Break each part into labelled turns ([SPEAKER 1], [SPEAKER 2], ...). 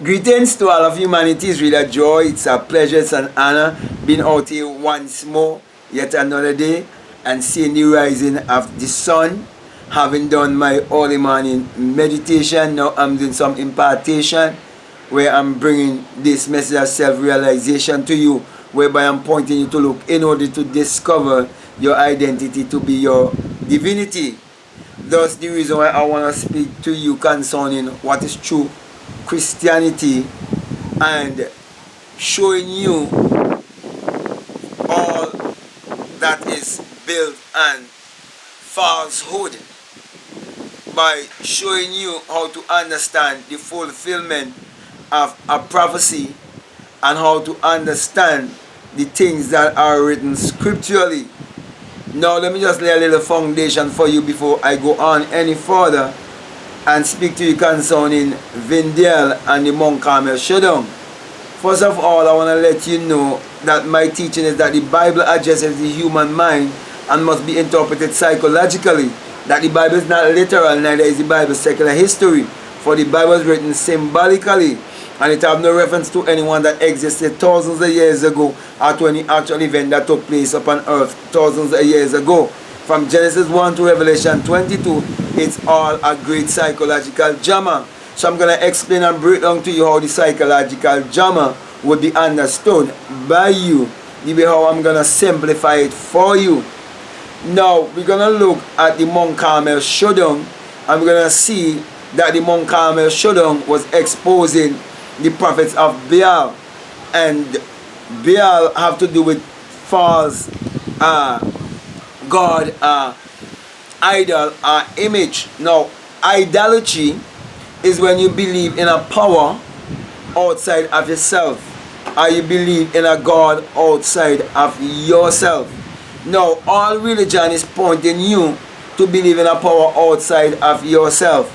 [SPEAKER 1] Greetings to all of humanity. It's really a joy. It's a pleasure. It's an honor being out here once more, yet another day, and seeing the rising of the sun. Having done my early morning meditation, now I'm doing some impartation where I'm bringing this message of self-realization to you, whereby I'm pointing you to look in order to discover your identity to be your divinity. That's the reason why I want to speak to you concerning what is true Christianity and showing you all that is built on falsehood by showing you how to understand the fulfillment of a prophecy and how to understand the things that are written scripturally. Now let me just lay a little foundation for you before I go on any further and speak to you concerning Vin Dayal and the Mount Carmel Showdown. First of all, I want to let you know that my teaching is that the Bible addresses the human mind and must be interpreted psychologically. That the Bible is not literal, neither is the Bible secular history. For the Bible is written symbolically, and it has no reference to anyone that existed thousands of years ago or to any actual event that took place upon earth thousands of years ago. From Genesis 1 to Revelation 22, it's all a great psychological drama. So I'm going to explain and break down to you how the psychological drama would be understood by you, the way how I'm going to simplify it for you. Now, we're going to look at the Mount Carmel Showdown, and we're going to see that the Mount Carmel Showdown was exposing the prophets of Baal. And Baal have to do with false God, idol, image. Now, idolatry is when you believe in a power outside of yourself, or you believe in a God outside of yourself. Now, all religion is pointing you to believe in a power outside of yourself.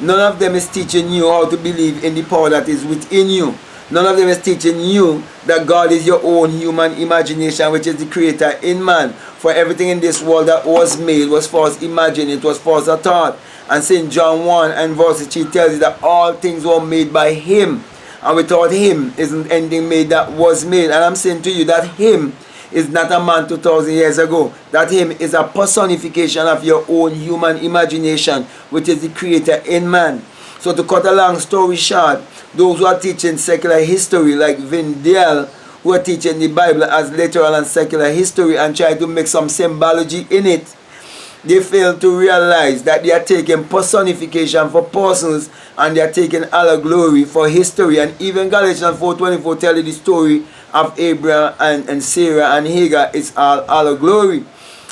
[SPEAKER 1] None of them is teaching you how to believe in the power that is within you. None of them is teaching you that God is your own human imagination, which is the creator in man. For everything in this world that was made was false imagined, it was false thought. And St. John 1 and verse 3 tells you that all things were made by him, and without him isn't anything made that was made. And I'm saying to you that him is not a man 2,000 years ago. That him is a personification of your own human imagination, which is the creator in man. So to cut a long story short, those who are teaching secular history like Vin Dayal, who are teaching the Bible as literal and secular history and try to make some symbology in it, they fail to realize that they are taking personification for persons and they are taking allegory for history. And even Galatians 4:24 tell you the story of Abraham and Sarah and Hagar is all allegory.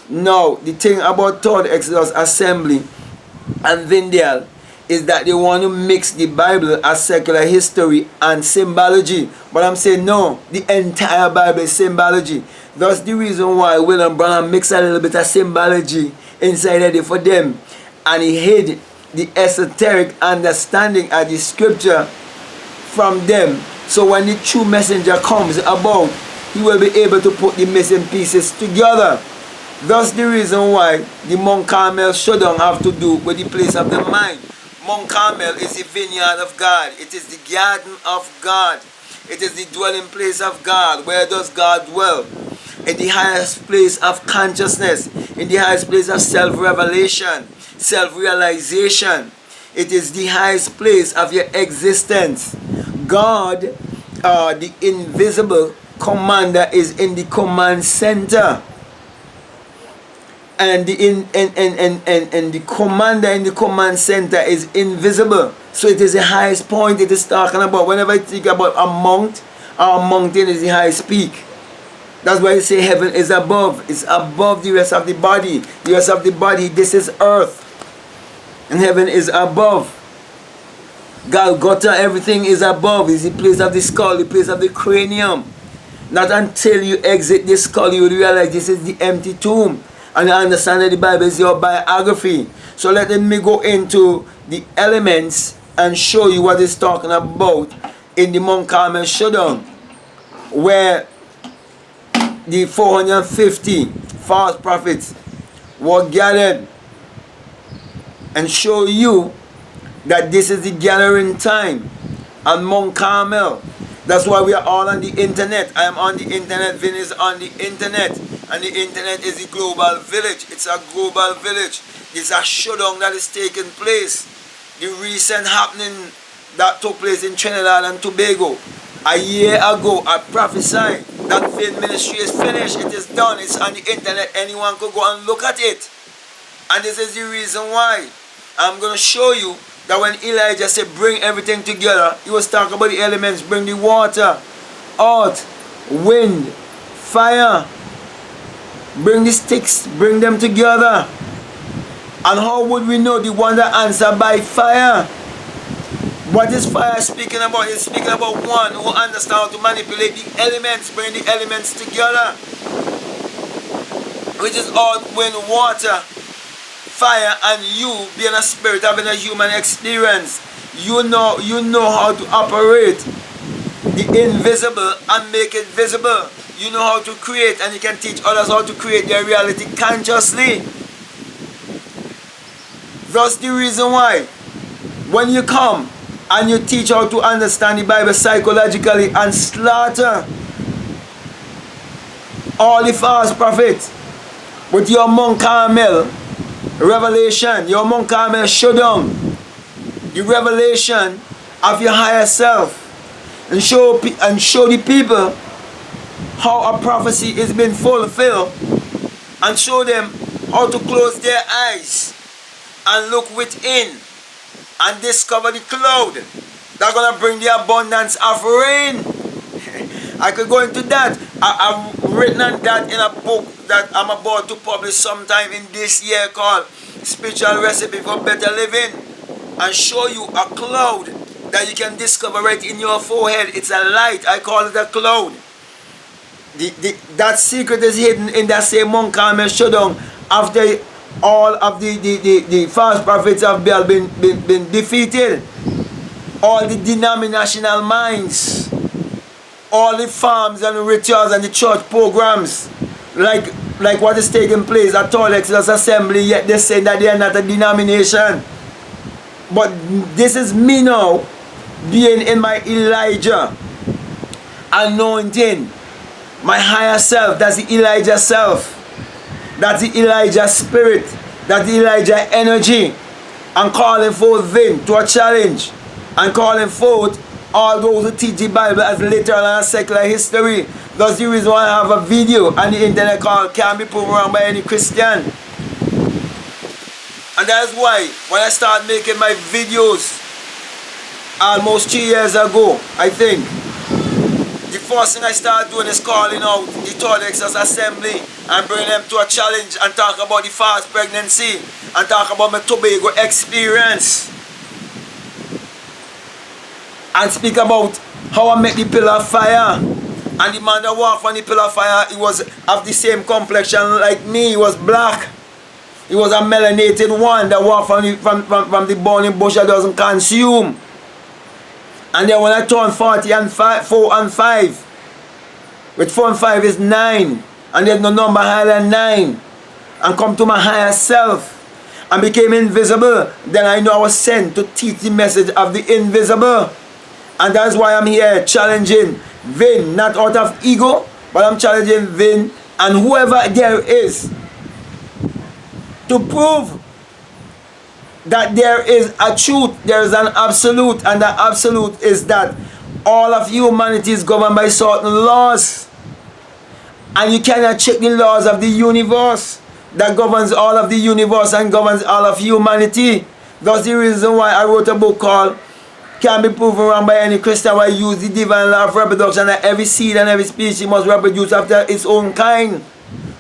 [SPEAKER 1] Now, the thing about Third Exodus Assembly and Vin Dayal is that they want to mix the Bible as secular history and symbology. But I'm saying no, the entire Bible is symbology. That's the reason why William Branham mixed a little bit of symbology inside of it for them. And he hid the esoteric understanding of the scripture from them. So when the true messenger comes about, he will be able to put the missing pieces together. That's the reason why the Mount Carmel Showdown have to do with the place of the mind. Mount Carmel is the vineyard of God. It is the garden of God. It is the dwelling place of God. Where does God dwell? In the highest place of consciousness. In the highest place of self-revelation, self-realization. It is the highest place of your existence. God, the invisible commander, is in the command center. And the commander in the command center is invisible. So it is the highest point it is talking about. Whenever I think about a mount, our mountain is the highest peak. That's why I say heaven is above. It's above the rest of the body. The rest of the body, this is earth. And heaven is above. Golgotha, everything is above. It's the place of the skull, the place of the cranium. Not until you exit the skull you will realize this is the empty tomb. And I understand that the Bible is your biography. So let me go into the elements and show you what it's talking about in the Mount Carmel Showdown, where the 450 false prophets were gathered, and show you that this is the gathering time and Mount Carmel. That's why we are all on the internet. I am on the internet. Vin is on the internet. And the internet is a global village. It's a global village. It's a showdown that is taking place. The recent happening that took place in Trinidad and Tobago. A year ago, I prophesied that Vin ministry is finished. It is done. It's on the internet. Anyone could go and look at it. And this is the reason why. I'm going to show you that when Elijah said bring everything together, he was talking about the elements. Bring the water, earth, wind, fire. Bring the sticks, bring them together. And how would we know the one that answered by fire? What is fire speaking about? It's speaking about one who understands how to manipulate the elements, bring the elements together. Which is all wind, water, fire, and you being a spirit, having a human experience. You know how to operate the invisible and make it visible. You know how to create, and you can teach others how to create their reality consciously. That's the reason why when you come and you teach how to understand the Bible psychologically and slaughter all the false prophets with your Mount Carmel revelation, your Mount Carmel showdown, the revelation of your higher self, and show the people how a prophecy is being fulfilled, and show them how to close their eyes and look within and discover the cloud that's going to bring the abundance of rain. I could go into that. I've written on that in a book that I'm about to publish sometime in this year called Spiritual Recipe for Better Living, and show you a cloud that you can discover right in your forehead. It's a light. I call it a cloud. That secret is hidden in that same Mount Carmel showdown after all of the false prophets have Baal been defeated. All the denominational minds, all the farms and rituals and the church programs, like what is taking place at Total Exodus Assembly, yet they say that they are not a denomination. But this is me now, being in my Elijah anointing, my higher self. That's the Elijah self. That's the Elijah spirit. That's the Elijah energy. I'm calling forth Vin to a challenge. I'm calling forth all those who teach the Bible as literal and secular history. That's the reason why I have a video on the internet called Can't Be Proven Wrong by Any Christian. And that's why when I started making my videos almost 2 years ago, I think, the first thing I started doing is calling out the Total Exodus Assembly and bringing them to a challenge and talk about the false pregnancy and talk about my Tobago experience. And speak about how I met the pillar of fire. And the man that walked on the pillar of fire, he was of the same complexion like me. He was black. He was a melanated one that walked from the burning bush that doesn't consume. And then when I turned 40 and 4 and 5, with 4 and 5 is 9, and there's no number higher than 9, and come to my higher self and became invisible, then I know I was sent to teach the message of the invisible. And that's why I'm here challenging Vin, not out of ego, but I'm challenging Vin and whoever there is to prove that there is a truth, there is an absolute, and the absolute is that all of humanity is governed by certain laws, and you cannot check the laws of the universe that governs all of the universe and governs all of humanity. That's the reason why I wrote a book called Can't Be Proven Wrong by Any Christian, where I use the divine law of reproduction, that every seed and every species must reproduce after its own kind.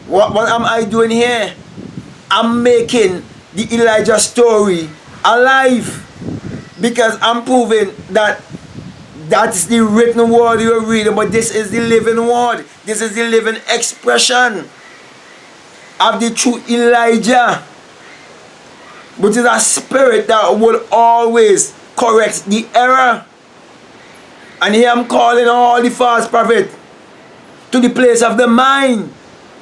[SPEAKER 1] What am I doing here? I'm making the Elijah story alive, because I'm proving that that's the written word you're reading, but this is the living word. This is the living expression of the true Elijah, which is a spirit that will always correct the error. And here I'm calling all the false prophets to the place of the mind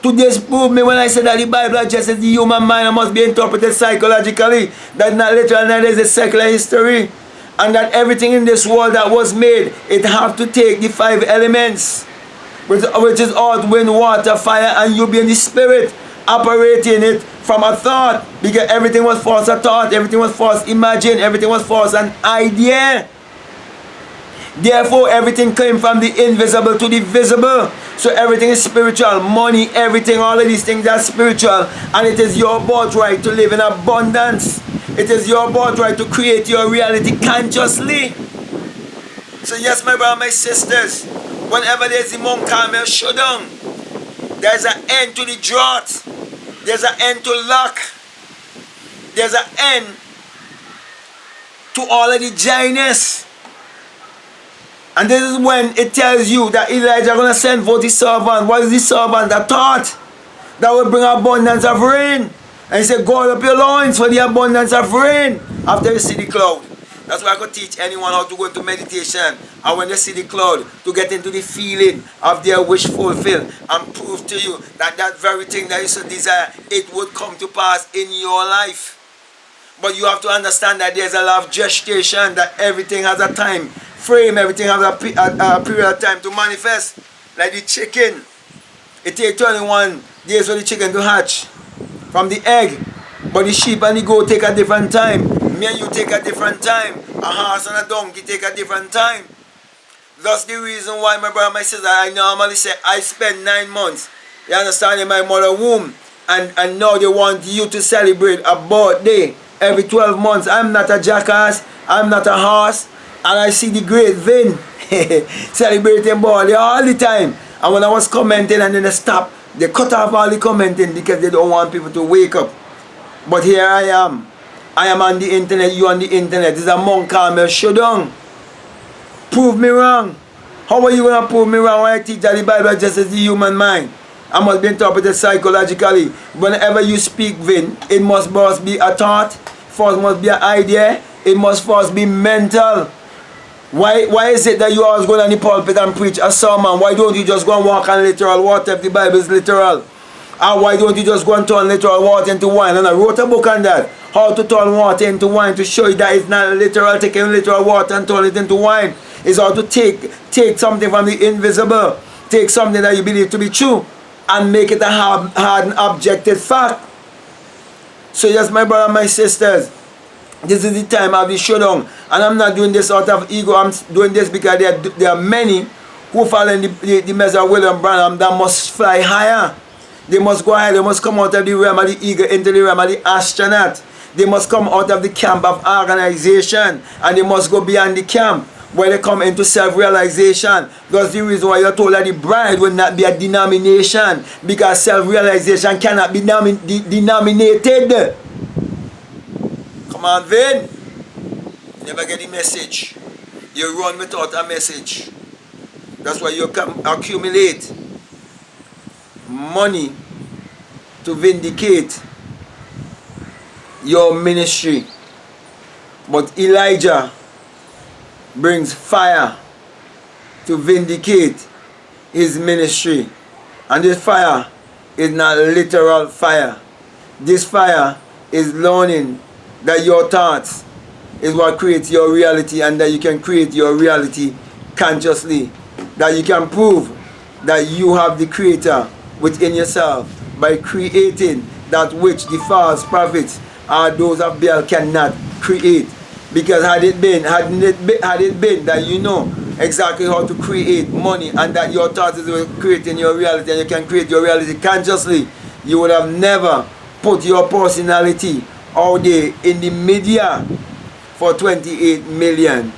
[SPEAKER 1] to disprove me when I say that the Bible addresses the human mind and must be interpreted psychologically. That's not literal, that is a secular history. And that everything in this world that was made, it have to take the 5 elements, which is earth, wind, water, fire, and you being the spirit operating it from a thought, because everything was first a thought, everything was first imagined, everything was first an idea. Therefore, everything came from the invisible to the visible. So everything is spiritual. Money, everything, all of these things are spiritual. And it is your birthright to live in abundance. It is your birthright to create your reality consciously. So yes, my brothers, my sisters, whenever there's the Mount Carmel Showdown, there's an end to the drought. There's an end to luck. There's an end to all of the dryness. And this is when it tells you that Elijah is going to send forth his servant. What is the servant? The thought that will bring abundance of rain. And he said, gird up your loins for the abundance of rain after you see the cloud. That's why I could teach anyone how to go into meditation. And when they see the cloud, to get into the feeling of their wish fulfilled. And prove to you that that very thing that you so desire, it would come to pass in your life. But you have to understand that there's a lot of gestation, that everything has a time frame, everything has a period of time to manifest. Like the chicken, it takes 21 days for the chicken to hatch from the egg, but the sheep and the goat take a different time. Me and you take a different time. A horse and a donkey take a different time. That's the reason why, my brother, my sister, I normally say I spend 9 months, you understand, in my mother's womb, and now they want you to celebrate a birthday every 12 months. I'm not a jackass, I'm not a horse. And I see the great Vin celebrating Baal all the time. And when I was commenting and then they stopped, they cut off all the commenting because they don't want people to wake up. But here I am. I am on the internet, you on the internet. This is a Mount Carmel Showdown. Prove me wrong. How are you going to prove me wrong when I teach that the Bible just as the human mind? I must be interpreted psychologically. Whenever you speak, Vin, it must first be a thought. First must be an idea. It must first be mental. Why is it that you always go on the pulpit and preach a sermon? Why don't you just go and walk on literal water if the Bible is literal? And why don't you just go and turn literal water into wine? And I wrote a book on that. How to turn water into wine, to show you that it's not literal, taking literal water and turn it into wine. It's how to take something from the invisible, take something that you believe to be true, and make it a hard and objective fact. So yes, my brother, my sisters, this is the time of the showdown. And I'm not doing this out of ego. I'm doing this because there are many who follow in the message of William Branham that must fly higher. They must go higher. They must come out of the realm of the ego into the realm of the astronaut. They must come out of the camp of organization. And they must go beyond the camp where they come into self-realization. That's the reason why you're told that the bride will not be a denomination, because self-realization cannot be denominated. Come on, Vin. You never get the message. You run without a message. That's why you can accumulate money to vindicate your ministry. But Elijah brings fire to vindicate his ministry. And this fire is not literal fire. This fire is learning that your thoughts is what creates your reality, and that you can create your reality consciously. That you can prove that you have the creator within yourself by creating that which the false prophets or those of Baal cannot create. Because had it been that you know exactly how to create money, and that your thoughts is creating your reality, and you can create your reality consciously, you would have never put your personality out there in the media for $28 million.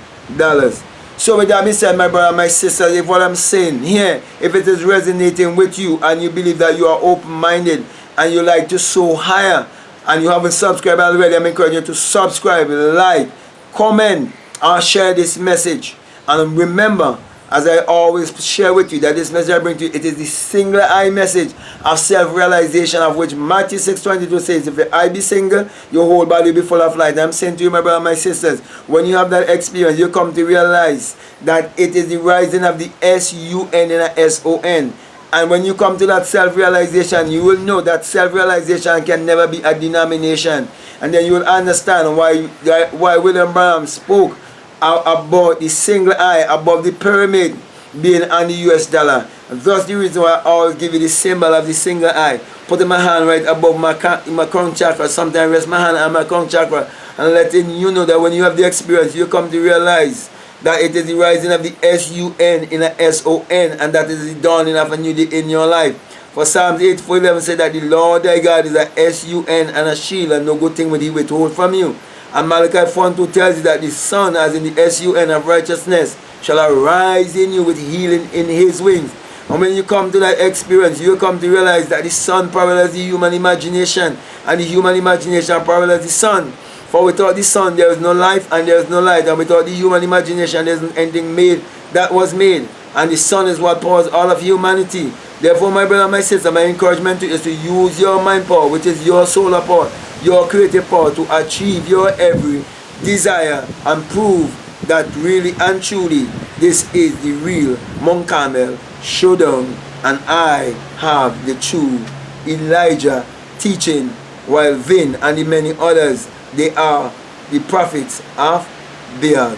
[SPEAKER 1] So with that being said, my brother, my sister, if what I'm saying here, if it is resonating with you and you believe that you are open-minded and you like to soar higher and you haven't subscribed already, I'm encouraging you to subscribe, like, comment, and share this message. And remember, as I always share with you, that this message I bring to you, it is the singular eye message of self-realization, of which Matthew 6:22 says, if your eye be single, your whole body will be full of light. I'm saying to you, my brother, my sisters, when you have that experience, you come to realize that it is the rising of the S-U-N and a S-O-N. And when you come to that self-realization, you will know that self-realization can never be a denomination. And then you will understand why William Branham spoke about the single eye above the pyramid being on the US dollar. Thus the reason why I always give you the symbol of the single eye. Put my hand right above my crown chakra. Sometimes rest my hand on my crown chakra and letting you know that when you have the experience, you come to realize that it is the rising of the S-U-N in a S-O-N, and that is the dawning of a new day in your life. For Psalms 8:4-11 said that the Lord thy God is a S-U-N and a shield, and no good thing will he withhold from you. And Malachi 4:2 tells you that the sun, as in the S-U-N of righteousness, shall arise in you with healing in his wings. And when you come to that experience, you come to realize that the sun parallels the human imagination, and the human imagination parallels the sun. For without the sun, there is no life and there is no light. And without the human imagination, there isn't anything made that was made. And the sun is what powers all of humanity. Therefore, my brother and my sister, my encouragement to you is to use your mind power, which is your solar power, your creative power, to achieve your every desire and prove that really and truly this is the real Mount Carmel Showdown. And I have the true Elijah teaching, while Vin and the many others, they are the prophets of Baal,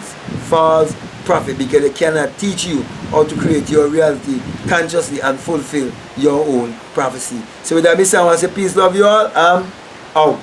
[SPEAKER 1] false prophet, because they cannot teach you how to create your reality consciously and fulfill your own prophecy. So with that, Mr. I want to say peace, love you all. I'm out.